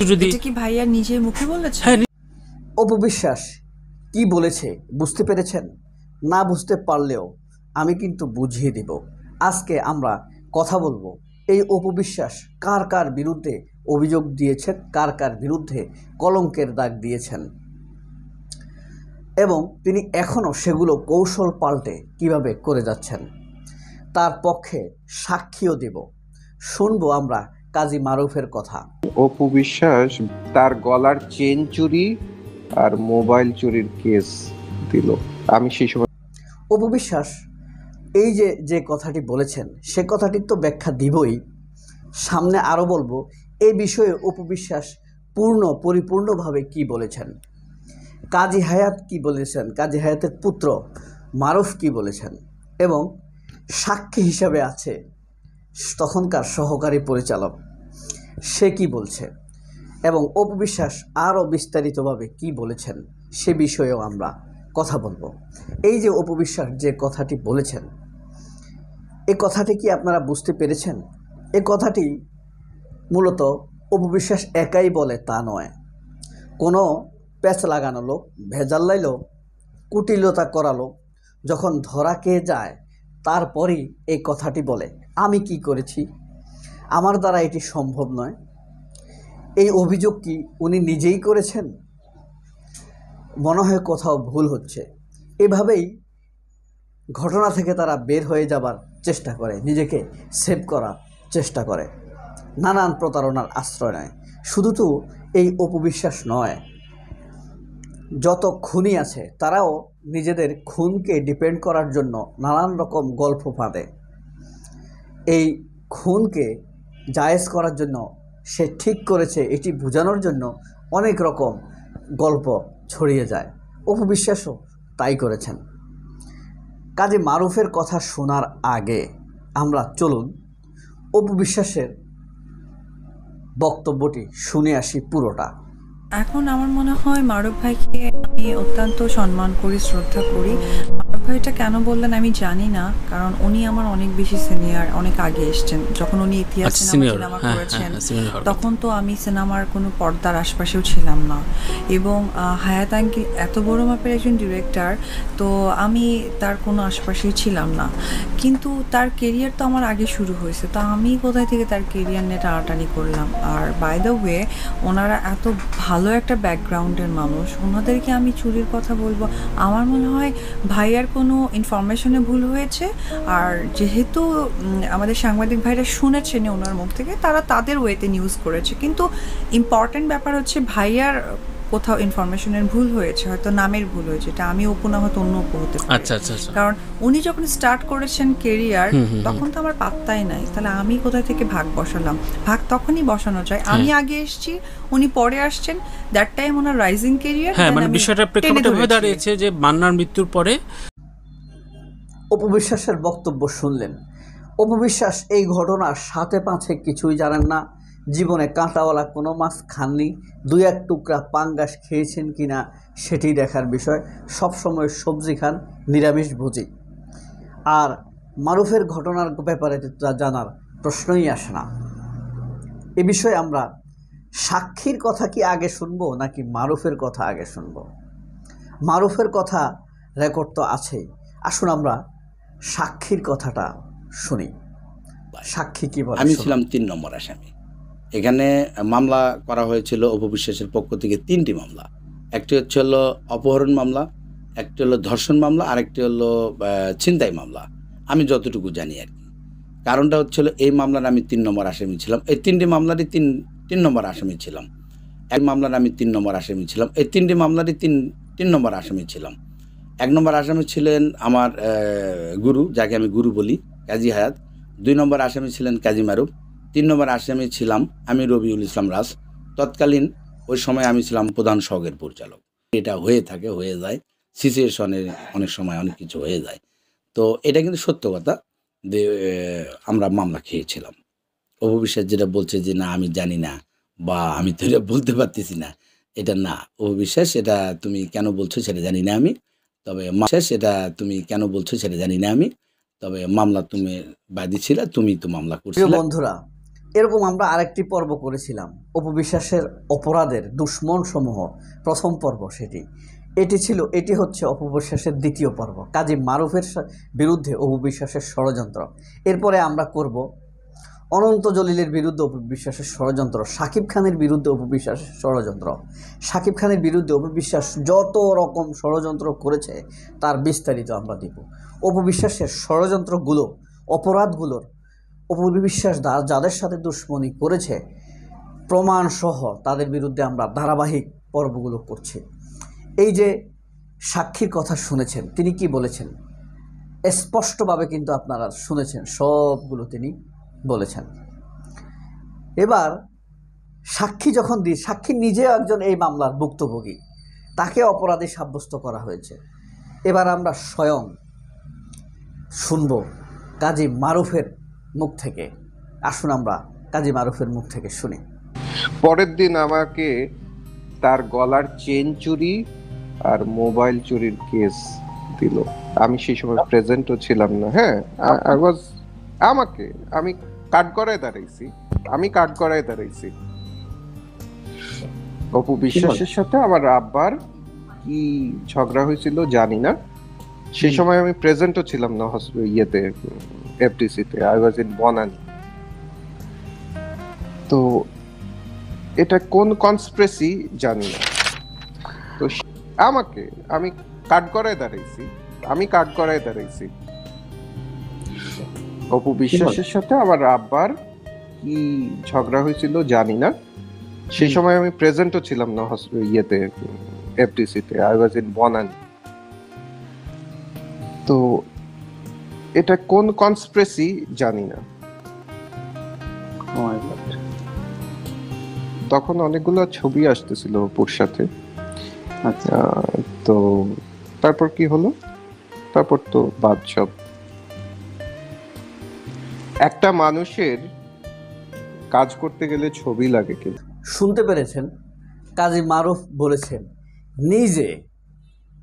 যদি এটা কি ভাইয়া নিজের মুখে বলেছে? হ্যাঁ, অপু বিশ্বাস কি বলেছে বুঝতে পেরেছেন? না বুঝতে পারলেও আমি কিন্তু বুঝিয়ে দিব। আজকে আমরা কথা বলবো এই অপু বিশ্বাস কার কার বিরুদ্ধে অভিযোগ দিয়েছেন, কার কার বিরুদ্ধে কলঙ্কের দাগ দিয়েছেন এবং তিনি এখনও সেগুলো কৌশল পাল্টে কিভাবে করে যাচ্ছেন, তার পক্ষে সাক্ষীও দেব। শুনবো আমরা কাজী মারুফের কথা। অপু বিশ্বাস তার গলার চেন চুরি আর মোবাইল চুরির কেস দিল। আমি সেই সময় অপু বিশ্বাস এই যে কথাটি বলেছেন সে কথাটির তো ব্যাখ্যা দিবই, সামনে আরও বলবো এই বিষয়ে অপু বিশ্বাস পরিপূর্ণভাবে কি বলেছেন, কাজী হায়াত কি বলেছেন, কাজী হায়াতের পুত্র মারুফ কি বলেছেন এবং সাক্ষী হিসাবে আছে তখনকার সহকারী পরিচালক, সে কি বলছে এবং অপু বিশ্বাস আরও বিস্তারিতভাবে কি বলেছেন সে বিষয়েও আমরা কথা বলবো। এই যে অপু বিশ্বাস যে কথাটি বলেছেন, এই কথাটি কি আপনারা বুঝতে পেরেছেন? এই কথাটি মূলত অপু বিশ্বাস একাই বলে তা নয়, কোনো প্যাচ লাগানো লোক, ভেজাল লাইলো, কুটিলতা করালো, যখন ধরা খেয়ে যায় তারপরই এই কথাটি বলে, আমি কি করেছি, আমার দ্বারা এটি সম্ভব নয়। এই অভিযোগ কি উনি নিজেই করেছেন? মনে হয় কোথাও ভুল হচ্ছে। এভাবেই ঘটনা থেকে তারা বের হয়ে যাবার চেষ্টা করে, নিজেকে সেভ করার চেষ্টা করে, নানান প্রতারণার আশ্রয় নেয়। শুধু তো এই অপু বিশ্বাস নয়, যত খুনি আছে তারাও নিজেদের খুনকে ডিপেন্ড করার জন্য নানান রকম গল্প ফাঁদে। এই খুনকে জায়েজ করার জন্য, সে ঠিক করেছে এটি বোঝানোর জন্য অনেক রকম গল্প ছড়িয়ে যায়। অপু বিশ্বাসও তাই করেছেন। কাজী মারুফের কথা শোনার আগে আমরা চলুন অপু বিশ্বাসের বক্তব্যটি শুনে আসি পুরোটা। এখন আমার মনে হয় মারুফ ভাইকে আমি অত্যন্ত সম্মান করি, শ্রদ্ধা করি। মারুফ ভাই এটা কেন বললেন আমি জানি না, কারণ উনি আমার অনেক বেশি সিনিয়র, অনেক আগে এসছেন। যখন উনি ইতিহাস সিনেমা করেছেন তখন তো আমি সিনেমার কোনো পর্দার আশপাশেও ছিলাম না, এবং হায়াত আঙ্কেল এত বড় মাপের একজন ডিরেক্টর, তো আমি তার কোনো আশপাশেই ছিলাম না। কিন্তু তার কেরিয়ার তো আমার আগে শুরু হয়েছে, তো আমি কোথায় থেকে তার কেরিয়ার নিয়ে টানাটানি করলাম। আর বাই দ্য ওয়ে ওনারা এত ভালো একটা ব্যাকগ্রাউন্ডের মানুষ, ওনাদেরকে আমি চুরির কথা বলবো? আমার মনে হয় ভাইয়ার কোনো ইনফরমেশনে ভুল হয়েছে। আর যেহেতু আমাদের সাংবাদিক ভাইরা শুনেছেন ওনার মুখ থেকে, তারা তাদের ওয়েতে নিউজ করেছে। কিন্তু ইম্পর্টেন্ট ব্যাপার হচ্ছে ভাইয়ার কোথাও ইনফরমেশনের ভুল হয়েছে, হয়তো নামের ভুল হয়েছে, এটা আমি অপু না হয়তো অন্য অপু হতে পারে। কারণ উনি যখন স্টার্ট করেছেন কেরিয়ার তখন তো আমার পাত্তাই নাই, তাহলে আমি কোথা থেকে ভাগ বসালাম? ভাগ তখনই বসানো যায়, আমি আগে এসেছি, উনি পরে আসছেন, that time owner rising career. হ্যাঁ, মানে বিষয়টা প্রেক্ষাপটে হয়ে দাঁড়িয়েছে যে মান্নার মৃত্যুর পরে অপু বিশ্বাসের বক্তব্য শুনলেন। অপু বিশ্বাস এই ঘটনার সাথে পাঁচে কিছুই জানেন না, জীবনে কাঁটাওয়ালা কোনো মাছ খাননি, দুই এক টুকরা পাঙ্গাস খেয়েছেন কিনা সেটি দেখার বিষয়, সবসময় সবজি খান, নিরামিষ ভোজী। আর মারুফের ঘটনার ব্যাপারে তা জানার প্রশ্নই আসে না। এ বিষয়ে আমরা সাক্ষীর কথা কি আগে শুনবো নাকি মারুফের কথা আগে শুনবো? মারুফের কথা রেকর্ড তো আছেই, আসুন আমরা সাক্ষীর কথাটা শুনি। সাক্ষী কি বলে? আমি ছিলাম 3 নম্বর আসামি। এখানে মামলা করা হয়েছিল অপু বিশ্বাসের পক্ষ থেকে 3টি মামলা। একটি হচ্ছে হলো অপহরণ মামলা, একটি হলো ধর্ষণ মামলা, আরেকটি হলো ছিনতাই মামলা, আমি যতটুকু জানি আর কি। কারণটা হচ্ছিল এই মামলার আমি 3 নম্বর আসামি ছিলাম। এই 3টি মামলারই 3 নম্বর আসামি ছিলাম। এক মামলার আমি 3 নম্বর আসামি ছিলাম। এই 3টি মামলারই 3 নম্বর আসামি ছিলাম। 1 নম্বর আসামি ছিলেন আমার গুরু, যাকে আমি গুরু বলি, কাজী হায়াত। 2 নম্বর আসামি ছিলেন কাজী মারুফ। 3 নম্বর আসামি ছিলাম আমি, রবিউল ইসলাম রাজ। তৎকালীন ওই সময় আমি ছিলাম প্রধান সহকারী পরিচালক। এটা হয়ে যায়, সিচুয়েশনে অনেক সময় অনেক কিছু হয়ে যায়। তো এটা কিন্তু সত্য কথা যে আমরা মামলা খেয়েছিলাম। অপু বিশ্বাস যেটা বলছে যে না আমি জানি না বা আমি তো এটা বলতে পারতেছি না, এটা না। অপু বিশ্বাস এটা তুমি কেন বলছো সেটা জানি না আমি, তবে মামলা তুমি বাদী ছিল, তুমি তো মামলা করছিলে। বন্ধুরা, এরকম আমরা আরেকটি পর্ব করেছিলাম অপবিশ্বাসের অপরাধের দুশ্মন সমূহ, প্রথম পর্ব এটি হচ্ছে অপবিশ্বাসের দ্বিতীয় পর্ব, কাজী মারুফের বিরুদ্ধে অপবিশ্বাসের ষড়যন্ত্র। এরপরে আমরা করব অনন্ত জলিলের বিরুদ্ধে অপবিশ্বাসের ষড়যন্ত্র, শাকিব খানের বিরুদ্ধে অপবিশ্বাসের ষড়যন্ত্র। শাকিব খানের বিরুদ্ধে অপবিশ্বাস যত রকম ষড়যন্ত্র করেছে তার বিস্তারিত আমরা দিব। অপবিশ্বাসের ষড়যন্ত্রগুলো, অপরাধগুলোর, অপবিশ্বাস যাদের সাথে দুশ্মনী করেছে প্রমাণসহ তাদের বিরুদ্ধে আমরা ধারাবাহিক পর্বগুলো করছি। এই যে সাক্ষীর কথা শুনেছেন, তিনি কি বলেছেন স্পষ্টভাবে কিন্তু আপনারা শুনেছেন, সবগুলো তিনি বলেছেন। এবার সাক্ষী যখন সাক্ষী নিজে একজন এই মামলার ভুক্তভোগী, তাকে অপরাধী সাব্যস্ত করা হয়েছে। এবার আমরা স্বয়ং শুনব কাজী মারুফের মুখ থেকে। আসুন আমরা কাজী মারুফের মুখ থেকে শুনি। পরের দিন আমাকে তার গলার চেন চুরি আর মোবাইল চুরির কেস দিল। আমি সেই সময় প্রেজেন্টও ছিলাম না। হ্যাঁ, আমি কাঠগড়ায় দাঁড়াইছি। অপু বিশ্বাসের সাথে আমার আব্বার কি ঝগড়া হয়েছিল জানি না, সেই সময় আমি প্রেজেন্টও ছিলাম না এফডিসিতে। I was in Banani. তো এটা কোন কনস্পিরেসি জানি না। তো আমি কাঠগড়ায় দাঁড়াইছি। অপু বিশ্বাসের সাথে আমার আব্বার কি ঝগড়া হয়েছিল জানি না, সেই সময় আমি প্রেজেন্টও ছিলাম না এফডিসিতে। I was in Banani. তো এটা কোন কনস্পিরেসি জানি না। তখন অনেকগুলো ছবি আসতেছিল অপুর সাথে। আচ্ছা, তো তারপর কি হলো? তারপর তো বাদ সব। একটা মানুষের কাজ করতে গেলে ছবি লাগে। কিন্তু শুনতে পেরেছেন, কাজী মারুফ বলেছেন নিজে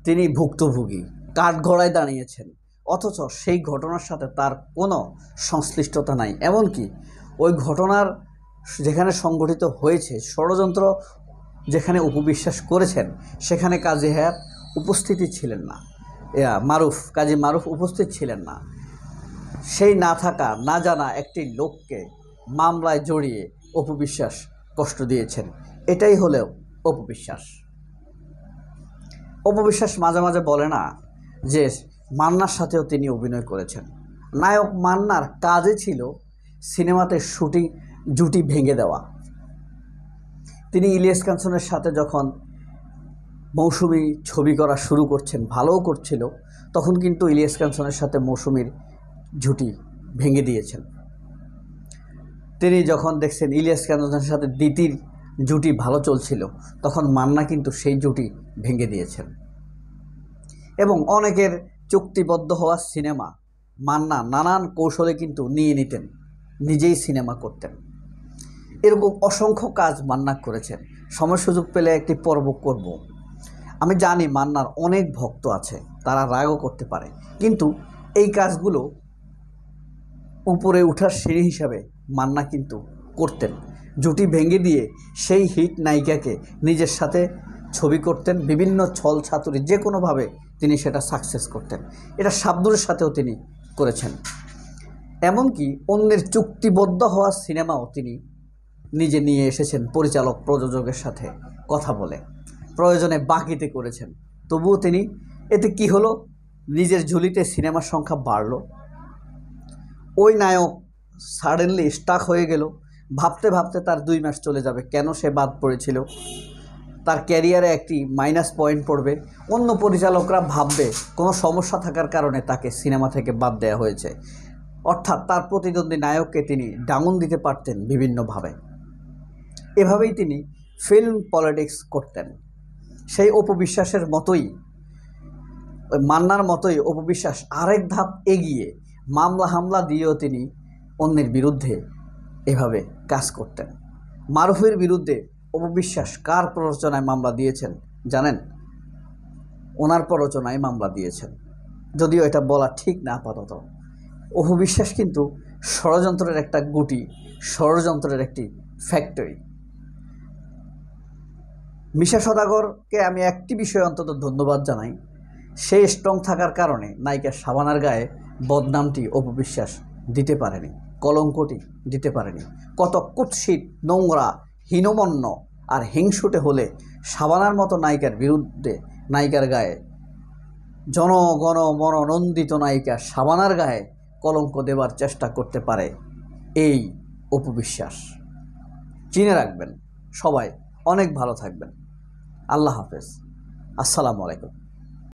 তিনি ভুক্তভোগী, কাঠগড়ায় দাঁড়িয়েছেন, অথচ সেই ঘটনার সাথে তার কোনো সংশ্লিষ্টতা নাই। এমনকি ওই ঘটনার যেখানে সংগঠিত হয়েছে, ষড়যন্ত্র যেখানে উপবিশ্বাস করেছেন, সেখানে কাজী হায়াত উপস্থিতি ছিলেন না, কাজী মারুফ উপস্থিত ছিলেন না। সেই না থাকা, না জানা একটি লোককে মামলায় জড়িয়ে অপবিশ্বাস কষ্ট দিয়েছেন। এটাই হলেও অপবিশ্বাস। অপবিশ্বাস মাঝে মাঝে বলে না যে মান্নার সাথেও তিনি অভিনয় করেছেন। নায়ক মান্নার কাজে ছিল সিনেমাতে জুটি ভেঙে দেওয়া। তিনি ইলিয়াস কাঞ্চনের সাথে যখন মৌসুমী ছবি করা শুরু করছেন, ভালোও করছিল, তখন কিন্তু ইলিয়াস কাঞ্চনের সাথে মৌসুমীর জুটি ভেঙে দিয়েছেন। তিনি যখন দেখছেন ইলিয়াস কাঞ্চনের সাথে দিতির জুটি ভালো চলছিল, তখন মান্না কিন্তু সেই জুটি ভেঙে দিয়েছেন। এবং অনেকের চুক্তিবদ্ধ হওয়া সিনেমা মান্না নানান কৌশলে কিন্তু নিয়ে নিতেন, নিজেই সিনেমা করতেন। এরকম অসংখ্য কাজ মান্না করেছেন। সময় সুযোগ পেলে একটি পর্ব করব। আমি জানি মান্নার অনেক ভক্ত আছে, তারা রাগও করতে পারে, কিন্তু এই কাজগুলো উপরে ওঠার সিঁড়ি হিসাবে মান্না কিন্তু করতেন। জুটি ভেঙে দিয়ে সেই হিট নায়িকাকে নিজের সাথে ছবি করতেন, বিভিন্ন ছল ছাতুরি যে কোনোভাবে তিনি সেটা সাকসেস করতেন। এটা শাবনূরের সাথেও তিনি করেছেন। এমনকি অন্যের চুক্তিবদ্ধ হওয়া সিনেমাও তিনি নিজে নিয়ে এসেছেন, পরিচালক প্রযোজকের সাথে কথা বলে, প্রয়োজনে বাকিতে করেছেন। তবুও তিনি, এতে কি হলো, নিজের ঝুলিতে সিনেমার সংখ্যা বাড়ল। ওই নায়ক সাডেনলি স্টাক হয়ে গেল, ভাবতে ভাবতে তার 2 মাস চলে যাবে, কেন সে বাদ পড়েছিল, তার ক্যারিয়ারে একটি মাইনাস পয়েন্ট পড়বে। অন্য পরিচালকরা ভাববে কোনো সমস্যা থাকার কারণে তাকে সিনেমা থেকে বাদ দেওয়া হয়েছে। অর্থাৎ তার প্রতিদ্বন্দ্বী নায়ককে তিনি ডাউন দিতে পারতেন বিভিন্নভাবে। এভাবেই তিনি ফিল্ম পলিটিক্স করতেন। সেই অপবিশ্বাসের মতোই, ওই মান্নার মতোই অপবিশ্বাস আরেক ধাপ এগিয়ে মামলা হামলা দিয়েও তিনি অন্যের বিরুদ্ধে এভাবে কাজ করতেন। মারুফের বিরুদ্ধে অপবিশ্বাস কার প্ররোচনায় মামলা দিয়েছেন জানেন? ওনার প্ররোচনায় মামলা দিয়েছেন, যদিও এটা বলা ঠিক না আপাতত। অপবিশ্বাস কিন্তু ষড়যন্ত্রের একটা গুটি, ষড়যন্ত্রের একটি ফ্যাক্টরি। মিশা সওদাগরকে আমি একটি বিষয়ে অন্তত ধন্যবাদ জানাই, সে স্ট্রং থাকার কারণে নায়িকা শাবানার গায়ে বদনামটি অপু বিশ্বাস দিতে পারেনি, কলঙ্কটি দিতে পারেনি। কত কুৎসিত, নোংরা, হীনমন্য আর হিংসুটে হলে শাবানার মতো নায়িকার বিরুদ্ধে, নায়িকার গায়ে, জনগণ মনোনন্দিত নায়িকা শাবানার গায়ে কলঙ্ক দেবার চেষ্টা করতে পারে এই অপু বিশ্বাস। চিনে রাখবেন। সবাই অনেক ভালো থাকবেন। আল্লাহ হাফেজ। আসসালামু আলাইকুম।